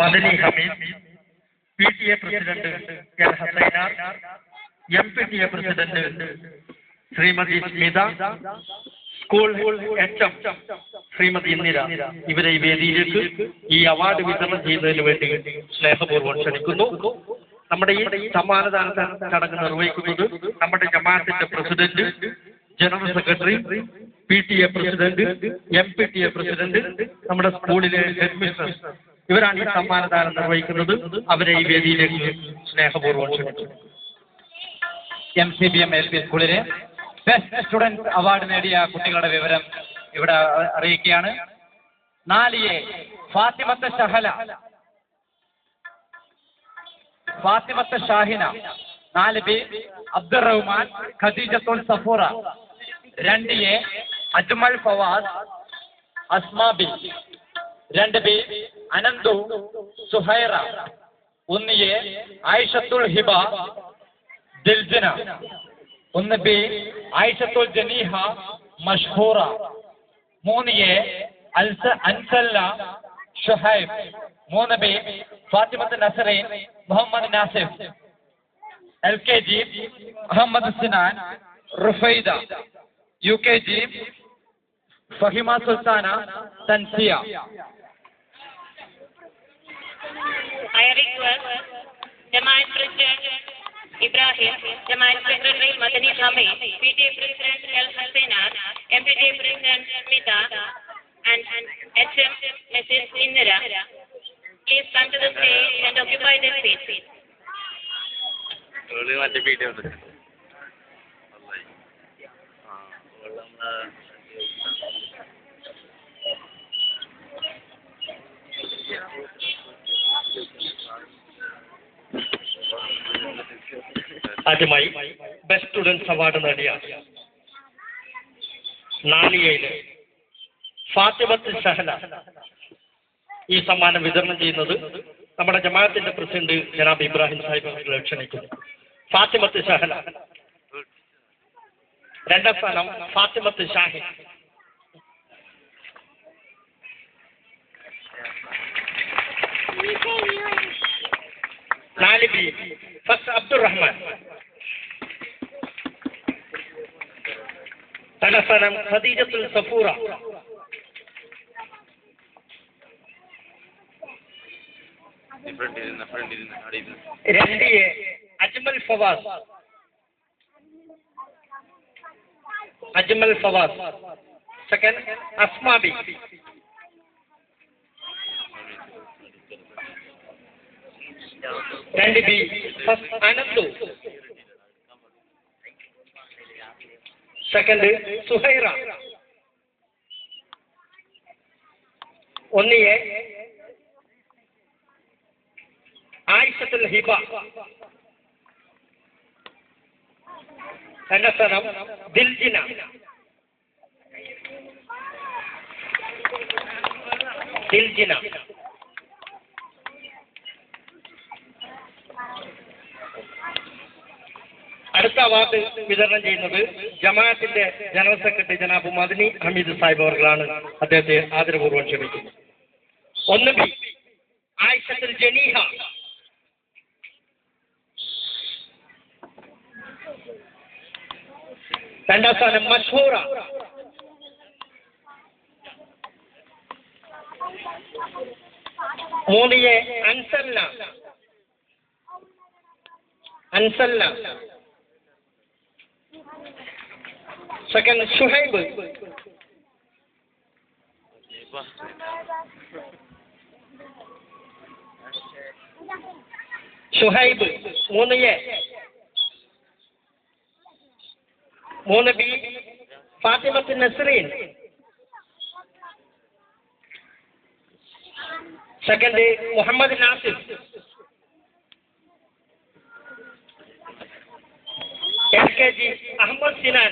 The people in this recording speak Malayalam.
Madani Hameed, PTA president L Hassainar, MPTA president Shrimati Smitha, school HM Shrimati Indira, ഇവരെ ഈ വേദിയിലേക്ക് ഈ അവാർഡ് വിതരണം ചെയ്യുന്നതിന് വേണ്ടി സ്നേഹപൂർവ്വം ക്ഷണിക്കുന്നു. നമ്മുടെ ഈ സമ്മാനദാന ചടങ്ങ് നിർവഹിക്കുന്നത് നമ്മുടെ ജമാഅത്തിന്റെ president, general secretary, PTA president, MPTA president, നമ്മുടെ സ്കൂളിലെ ഹെഡ് മിസ്ട്രസ്, ഇവരാണ് ഈ സമ്മാനദാനം നിർവഹിക്കുന്നത്. അവരെ ഈ വേദിയിലേക്ക് സ്നേഹപൂർവ്വം ക്ഷണിക്കുന്നു. MCBM LP സ്കൂളിലെ ബെസ്റ്റ് സ്റ്റുഡൻസ് അവാർഡ് നേടിയ കുട്ടികളുടെ വിവരം ഇവിടെ അറിയിക്കുകയാണ്. 4A Fathimath Shahala, Fathimath Shahina. 4B Abdurahman Khadeejathul Safoora. 2A Ajmal Fawas Asmabi. 2B Ananthu Suhaira. 1A Ayishathul Hiba Diljana. 1B Ayishathul Janeeha Mashhoora. 3A Ansalla Shuhaib. 3B Fathimath Nasreen Muhammad Nasif. LKG Muhammad Sinan Rufaida. UKG Fahima Sulthana Thansiya. I request Jamaat President Ibrahim, Jamaat Secretary Madani Hamid, PTA President El Hassanar, MPTA President Smita, and HM Mrs. Indira. Please come to the stage and occupy their seats. ആദ്യമായി ബെസ്റ്റ് സ്റ്റുഡൻസ് അവാർഡ് നേടിയ 4A ഫാത്തിമത്ത് ഷഹല ഈ സമ്മാനം വിതരണം ചെയ്യുന്നത് നമ്മുടെ ജമാഅത്തിന്റെ പ്രസിഡന്റ് ജനാബ് ഇബ്രാഹിം സാഹിബ് ക്ഷണിക്കുന്നു. ഫാത്തിമത്ത് ഷഹല. 2ാം സ്ഥാനം ഫാത്തിമത്ത് ഷാഹിൻ. 4B first Abdurahman. 2ാം സ്ഥാനം Khadeejathul Safoora. 2A Ajmal Fawas. Second Asmabi. 2B first Ananthu. Second Suhaira. 1A Ayishathul Hiba. 2ാം സ്ഥാനം ദിൽജിന. അടുത്ത അവാർഡ് വിതരണം ചെയ്യുന്നത് ജമാഅത്തിന്റെ ജനറൽ സെക്രട്ടറി ജനാബ് മദനി ഹമീദ് സാഹിബ് അവർകളാണ്. അദ്ദേഹത്തെ ആദരപൂർവ്വം ക്ഷണിക്കുന്നു. 1B ആയിഷത്തുൽ ജനീഹ. 2ാം സ്ഥാനം Mashhoora. 3A Ansalla. Second Shuhaib. 3A. 3B Fathimath Nasreen. Second Muhammad Nasif. LKG Ahammed Sinan.